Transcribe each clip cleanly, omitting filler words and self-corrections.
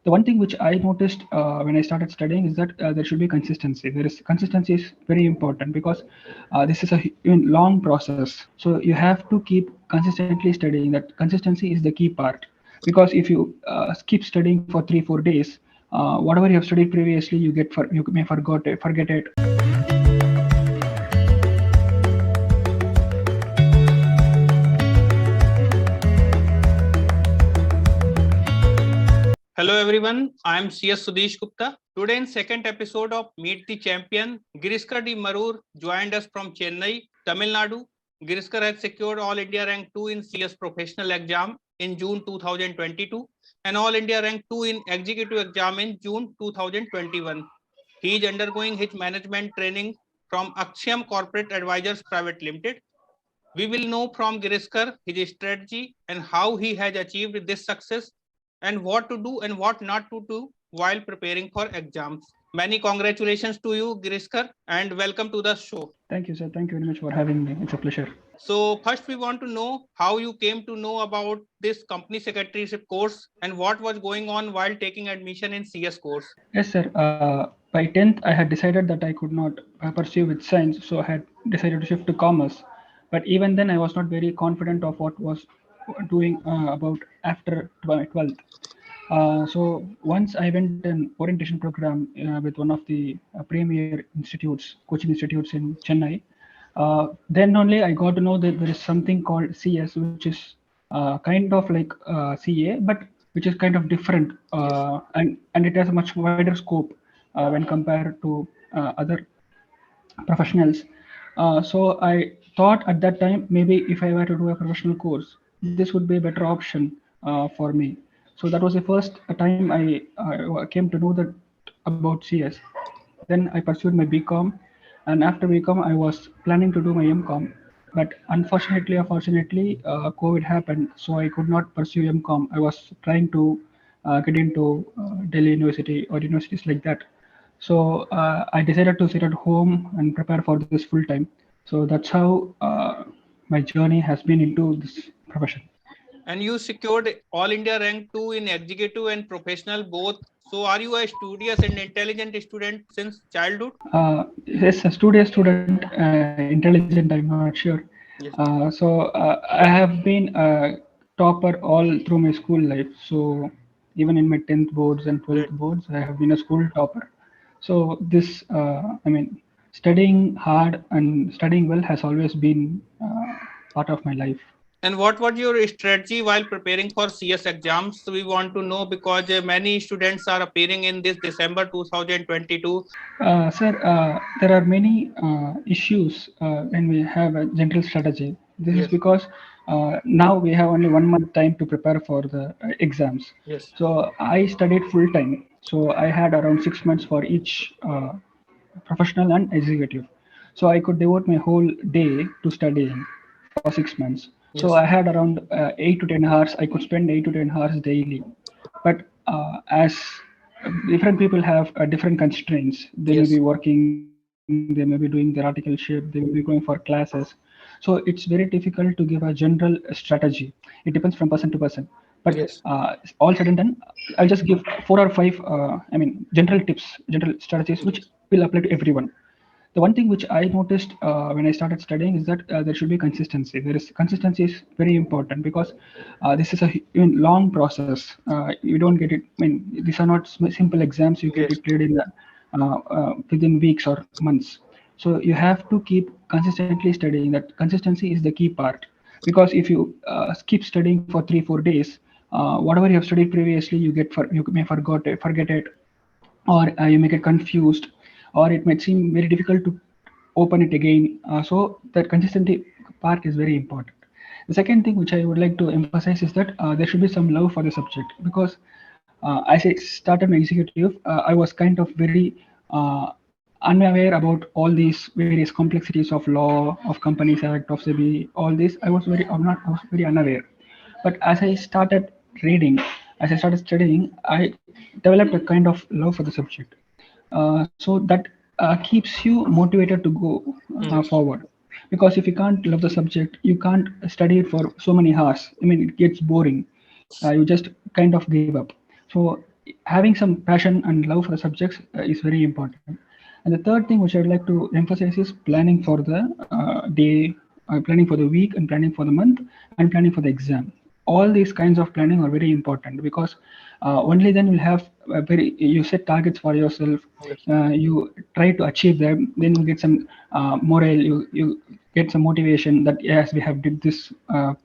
The one thing which I noticed when I started studying is that there should be consistency. There is consistency is very important because this is a long process. So you have to keep consistently studying. That consistency is the key part, because if you keep studying for 3 4 days, whatever you have studied previously, you may forget it. Hello everyone, I am CS Sudish Gupta. Today in second episode of Meet the Champion, Girishkar D Marur joined us from Chennai, Tamil Nadu. Girishkar has secured All India Rank 2 in CS Professional Exam in June 2022 and All India Rank 2 in Executive Exam in June 2021. He is undergoing his management training from Akshayam Corporate Advisors Pvt Limited. We will know from Girishkar his strategy and how he has achieved this success and what to do and what not to do while preparing for exams. Many congratulations to you, Girishkar, and welcome to the show. Thank you, sir. Thank you very much for having me. It's a pleasure. So first we want to know how you came to know about this company secretaryship course and what was going on while taking admission in CS course. Yes, sir. By 10th, I had decided that I could not pursue with science, so I had decided to shift to commerce. But even then, I was not very confident of what was doing about after 12th. So once I went an orientation program with one of the premier institutes, coaching institutes in Chennai. Then only I got to know that there is something called CS, which is kind of like CA, but which is kind of different, and it has a much wider scope when compared to other professionals. So I thought at that time, maybe if I were to do a professional course, this would be a better option for me. So that was the first time I came to know that about CS. Then I pursued my BCom, and after BCom, I was planning to do my MCom. But unfortunately, or fortunately, COVID happened, so I could not pursue MCom. I was trying to get into Delhi University or universities like that. So I decided to sit at home and prepare for this full time. So that's how my journey has been into this profession. And you secured All India Rank 2 in Executive and Professional both. So are you a studious and intelligent student since childhood? Yes, a studious student, intelligent, I'm not sure. Yes. I have been a topper all through my school life. So even in my 10th boards and 12th Great. boards, I have been a school topper. So studying hard and studying well has always been part of my life. And what was your strategy while preparing for CS exams? We want to know because many students are appearing in this December 2022. Sir, there are many issues when we have a general strategy. This is Yes. because now we have only 1 month time to prepare for the exams. Yes. So I studied full time. So I had around 6 months for each professional and executive. So I could devote my whole day to studying for 6 months. So I Yes. had around 8 to 10 hours. I could spend 8 to 10 hours daily. But as different people have different constraints, they may be Yes. working, they may be doing their articleship, they may be going for classes. So it's very difficult to give a general strategy. It depends from person to person. But Yes. all said and done, I'll just give 4 or 5 general tips, general strategies which Yes. will apply to everyone. The one thing which I noticed when I started studying is that there should be consistency. There is consistency is very important because this is a long process. You don't get it. I mean, these are not simple exams. You get Yes. it cleared in within weeks or months. So you have to keep consistently studying. That consistency is the key part, because if you keep studying for 3 4 days, whatever you have studied previously, you may forget it, or you may get confused, or it might seem very difficult to open it again. So that consistency part is very important. The second thing which I would like to emphasize is that there should be some love for the subject, because as I started my executive, I was kind of very unaware about all these various complexities of law, of Companies Act, of SEBI, all this. I was very unaware. But as I started reading, as I started studying, I developed a kind of love for the subject. So that keeps you motivated to go Yes. forward. Because if you can't love the subject, you can't study it for so many hours. I mean, it gets boring. You just kind of give up. So having some passion and love for the subjects is very important. And the third thing which I'd like to emphasize is planning for the day, planning for the week, and planning for the month, and planning for the exam. All these kinds of planning are very important because only then you'll have a very, you set targets for yourself, you try to achieve them, then you get some morale, you get some motivation that yes, we have did this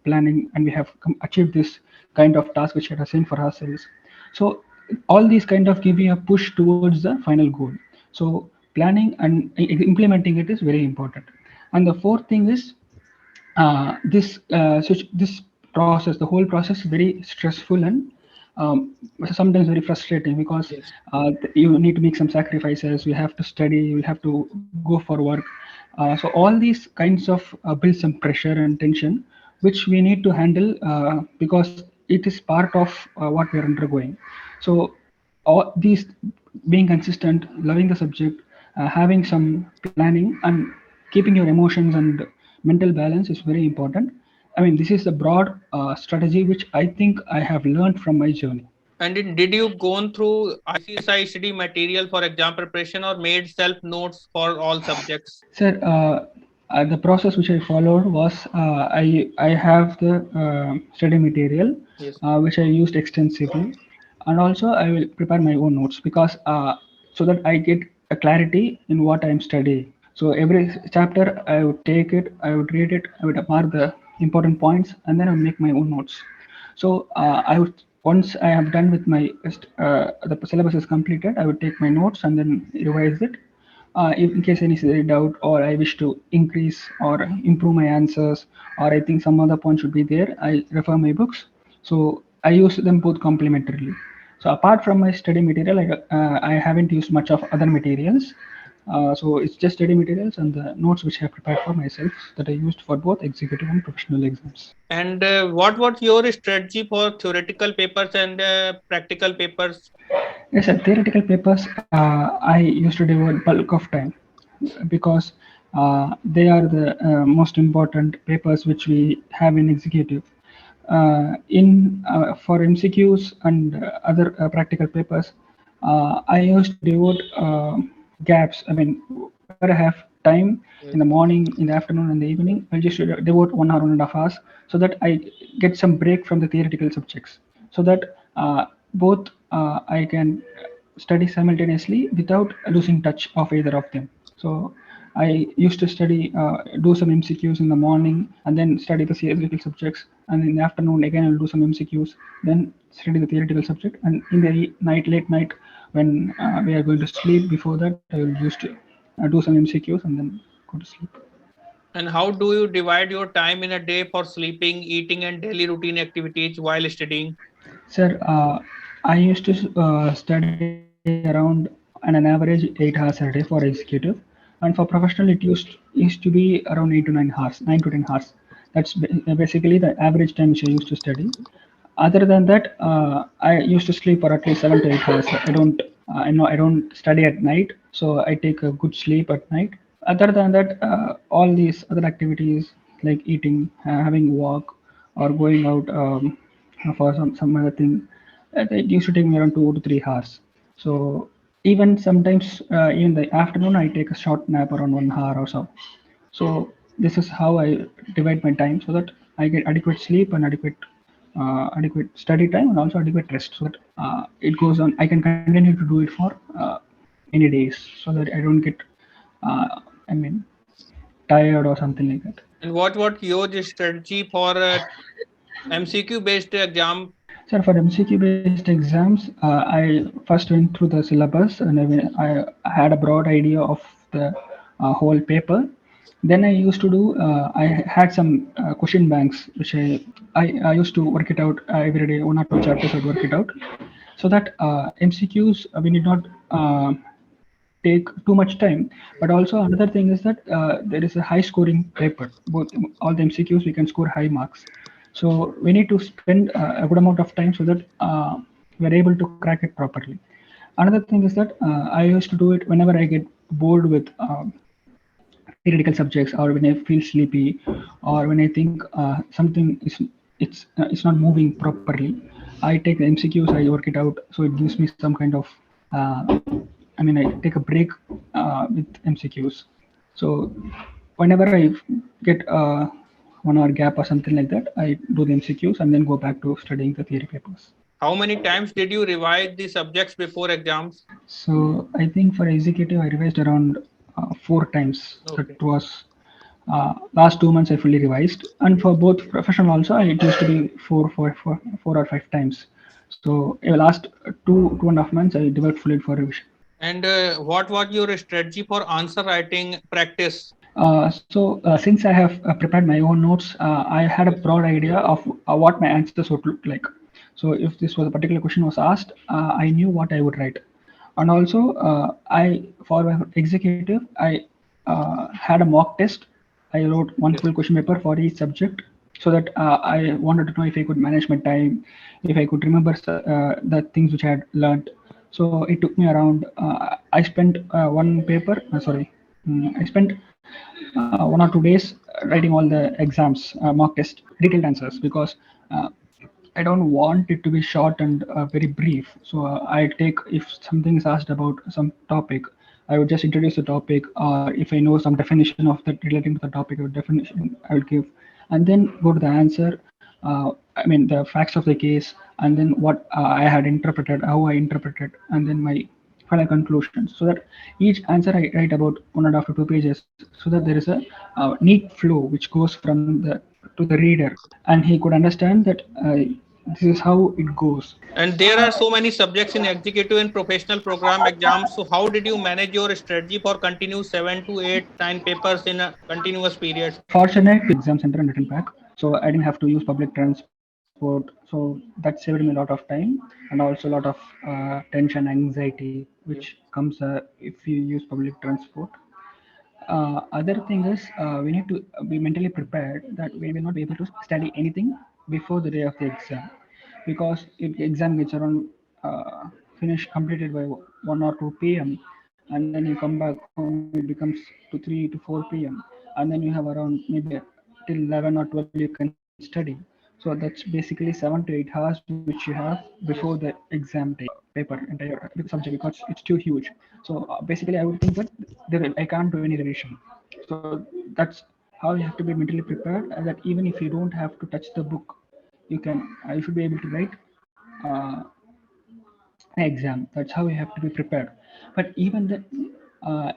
planning and we have achieved this kind of task which we had assigned for ourselves. So all these kind of give you a push towards the final goal. So planning and implementing it is very important. And the fourth thing is this process, the whole process is very stressful and sometimes very frustrating because you need to make some sacrifices, you have to study, you have to go for work. So all these kinds of build some pressure and tension which we need to handle because it is part of what we are undergoing. So all these, being consistent, loving the subject, having some planning, and keeping your emotions and mental balance is very important. I mean, this is a broad strategy which I think I have learned from my journey. And did you gone through ICSI study material for exam preparation or made self notes for all subjects? Sir, the process which I followed was I have the study material Yes. which I used extensively, and also I will prepare my own notes because so that I get a clarity in what I am studying. So every chapter I would take it, I would read it, I would mark the important points, and then I would make my own notes. So I would, once I have done with my the syllabus is completed, I would take my notes and then revise it. If in case any doubt or I wish to increase or improve my answers, or I think some other point should be there, I refer my books. So I use them both complementarily. So apart from my study material, I haven't used much of other materials. So it's just study materials and the notes which I have prepared for myself that I used for both executive and professional exams. And what was your strategy for theoretical papers and practical papers? Yes, sir. Theoretical papers, I used to devote bulk of time because they are the most important papers which we have in executive. In For MCQs and other practical papers, I used to devote gaps. I mean, whenever I have time in the morning, in the afternoon, and the evening, I'll just devote 1 hour, 1.5 hours, so that I get some break from the theoretical subjects, so that both I can study simultaneously without losing touch of either of them. So I used to study, do some MCQs in the morning, and then study the theoretical subjects. And in the afternoon, again, I'll do some MCQs, then study the theoretical subject. And in the night, late night, when we are going to sleep, before that, I will used to do some MCQs and then go to sleep. And how do you divide your time in a day for sleeping, eating, and daily routine activities while studying? Sir, I used to study around on an average 8 hours a day for executive, and for professional it used to be around 8 to 9 hours, 9 to 10 hours. That's basically the average time which I used to study. Other than that, I used to sleep for at least 7 to 8 hours. I don't, I know I don't study at night, so I take a good sleep at night. Other than that, all these other activities like eating, having walk, or going out for some other thing, it used to take me around 2 to 3 hours. So even sometimes in the afternoon, I take a short nap around 1 hour or so. So this is how I divide my time so that I get adequate sleep and adequate study time and also adequate rest so that it goes on. I can continue to do it for many days so that I don't get, I mean, tired or something like that. And what your strategy for MCQ based exam? So for MCQ based exams, I first went through the syllabus and I had a broad idea of the whole paper. Then I used to do, I had some question banks which I used to work it out every day, 1 or 2 chapters I'd work it out. So that MCQs, we need not take too much time. But also another thing is that there is a high scoring paper. Both all the MCQs we can score high marks. So we need to spend a good amount of time so that we're able to crack it properly. Another thing is that I used to do it whenever I get bored with theoretical subjects, or when I feel sleepy, or when I think something is it's not moving properly. I take the MCQs, I work it out, so it gives me some kind of. I take a break with MCQs. So whenever I get 1 hour gap or something like that, I do the MCQs and then go back to studying the theory papers. How many times did you revise the subjects before exams? So I think for executive, I revised around 4 times. Okay. That was last 2 months I fully revised, and for both professional also, it used to be 4 or 5 times. So last 2.5 months, I devote fully for revision. And what was your strategy for answer writing practice? Since I have prepared my own notes, I had a Yes. broad idea of what my answers would look like. So if this was a particular question was asked, I knew what I would write. And also, I for my executive, I had a mock test. I wrote one Yes. full question paper for each subject, so that I wanted to know if I could manage my time, if I could remember the things which I had learned. So it took me around. I spent one paper. I spent 1 or 2 days writing all the exams, mock test, detailed answers, because uh, I don't want it to be short and very brief. So I take, if something is asked about some topic, I would just introduce the topic, or if I know some definition of that relating to the topic, or definition I would give, and then go to the answer. The facts of the case, and then what I had interpreted, how I interpreted, and then my final conclusions. So that each answer I write about 1.5 to 2 pages, so that there is a neat flow which goes from the to the reader, and he could understand that this is how it goes. And there are so many subjects in executive and professional program exams. So how did you manage your strategy for continue 7 to 8, 9 papers in a continuous period? Fortunate to exam center and return back, so I didn't have to use public transport. So that saved me a lot of time, and also a lot of tension, anxiety, which Yes. comes if you use public transport. Other thing is we need to be mentally prepared that we will not be able to study anything before the day of the exam, because if the exam gets around finish completed by 1 or 2 p.m., and then you come back home, it becomes to 3 to 4 p.m., and then you have around maybe till 11 or 12 you can study. So that's basically 7 to 8 hours which you have before the Yes. exam day paper entire subject, because it's too huge. So basically I would think that I can't do any revision. So that's how you have to be mentally prepared, and that even if you don't have to touch the book, you should be able to write uh, an exam. That's how you have to be prepared. But even that,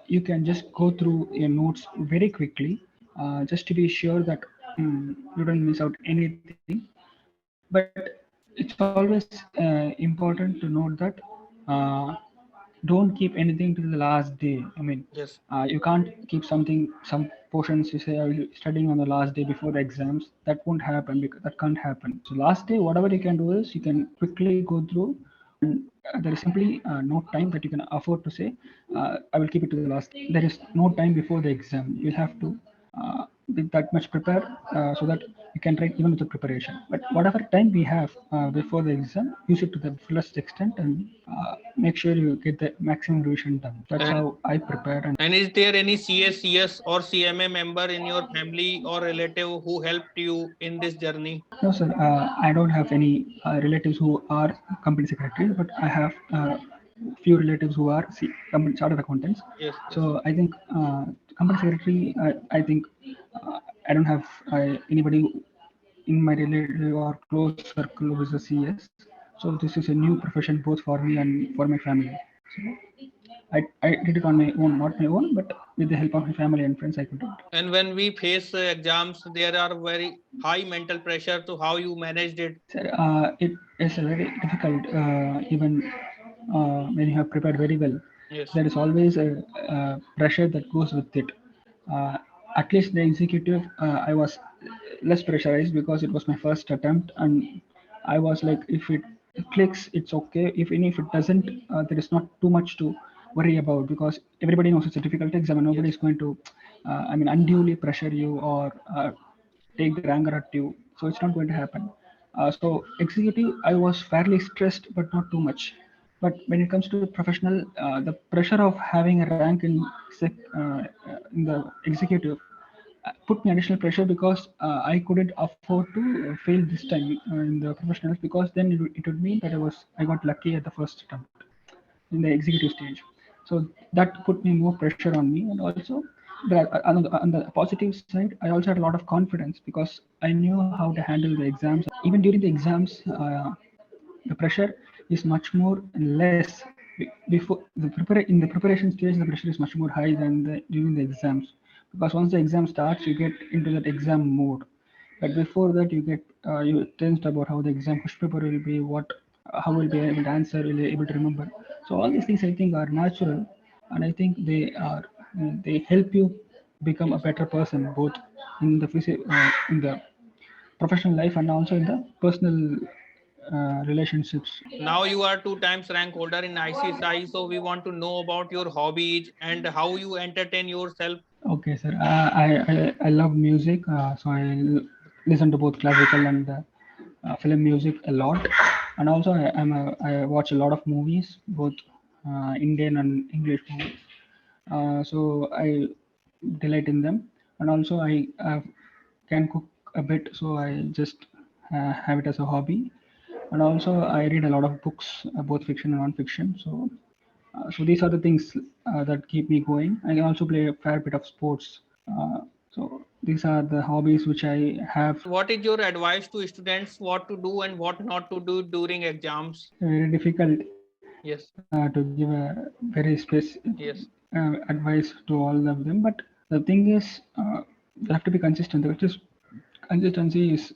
you can just go through your notes very quickly, just to be sure that you don't miss out anything. But it's always important to note that uh, don't keep anything till the last day. You Yes. can't keep some portions you say I will studying on the last day before the exams. That won't happen, because that can't happen. So last day, whatever you can do is you can quickly go through, and there is simply no time that you can afford to say I will keep it to the last. There is no time before the exam. You have to be that much prepared, so that you can write even with the preparation. But whatever time we have before the exam, use it to the fullest extent, and make sure you get the maximum revision done. That's And how I prepared. and is there any CS or CMA member in your family or relative who helped you in this journey? No, sir. I don't have any relatives who are company secretaries, but I have few relatives who are company chartered accountants. Yes. Yes. So I think company secretary. I think I don't have anybody in my relative or close circle who is a CS. So this is a new profession both for me and for my family. So I did it on my own, not my own, but with the help of my family and friends, I could do it. And when we face exams, there are very high mental pressure to how you managed it. Sir, it is very difficult, even when you have prepared very well. Yes. There is always a pressure that goes with it. Uh, at least the executive, I was less pressurized because it was my first attempt, and I was like, if it clicks, it's okay. Even if it doesn't, there is not too much to worry about, because everybody knows it's a difficult exam, and nobody Yes. is going to, unduly pressure you, or take their anger at you. So it's not going to happen. So executive, I was fairly stressed, but not too much. But when it comes to professional, the pressure of having a rank in in the executive, put me additional pressure because I couldn't afford to fail this time in the professionals, because then it would mean that I got lucky at the first attempt in the executive stage. So that put me more pressure on me, and also on the positive side, I also had a lot of confidence because I knew how to handle the exams. Even during the exams, the pressure is much more less. Before in the preparation stage, the pressure is much more high than during the exams, because once the exam starts, you get into that exam mode. But before that, you tensed about how the exam question paper will be, how will be able to answer, will be able to remember. So all these things I think are natural, and I think they help you become a better person, both in the professional life and also in the personal relationships. Now you are 2 times rank holder in ICSI, so we want to know about your hobbies and how you entertain yourself. Okay, sir. I love music, so listen to both classical and film music a lot, and also I watch a lot of movies, both Indian and English movies. So I delight in them, and also I can cook a bit, so I just have it as a hobby. And also I read a lot of books, both fiction and non-fiction. So these are the things that keep me going. I also play a fair bit of sports. So these are the hobbies which I have. What is your advice to students what to do and what not to do during exams? Very difficult Yes. to give a very specific Yes. advice to all of them. But the thing is, you have to be consistent. Which is consistency is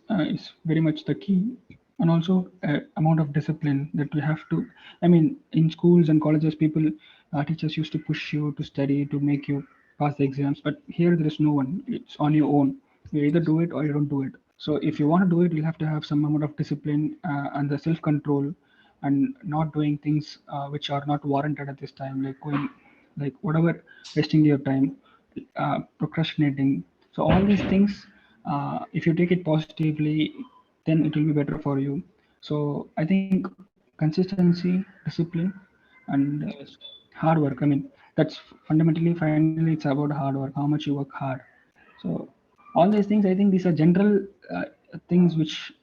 very much the key, and also amount of discipline that you have to. I mean, in schools and colleges, teachers used to push you to study to make you pass the exams. But here there is no one. It's on your own. You either do it or you don't do it. So if you want to do it, you'll have to have some amount of discipline and the self control, and not doing things which are not warranted at this time, like going, like whatever, wasting your time, procrastinating. So all these things, if you take it positively, then it will be better for you. So I think consistency, discipline, and Yes. hard work. I mean, that's fundamentally, finally, it's about hard work, how much you work hard. So all these things, I think these are general things which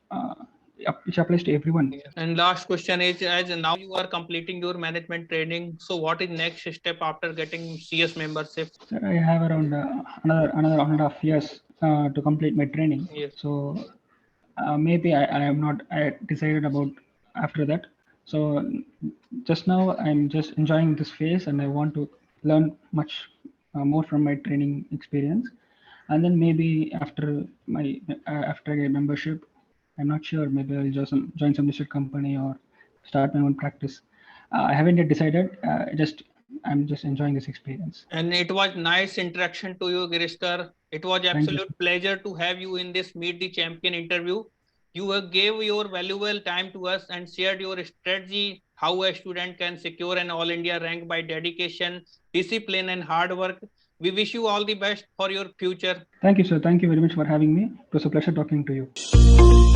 applies to everyone. Yes. And last question is, as now you are completing your management training, so what is next step after getting CS membership? So I have around another 1.5 years to complete my training. Yes. So maybe I am not I decided about after that. So just now I'm just enjoying this phase, and I want to learn much more from my training experience. And then maybe after I get membership, I'm not sure. Maybe I'll just join some listed company or start my own practice. I haven't yet decided. I'm just enjoying this experience. And it was nice interaction to you, Girishkar. It was Thank you. absolute pleasure to have you in this Meet the Champion interview. You gave your valuable time to us and shared your strategy how a student can secure an all India rank by dedication, discipline, and hard work. We wish you all the best for your future. Thank you, sir. Thank you very much for having me. It was a pleasure talking to you.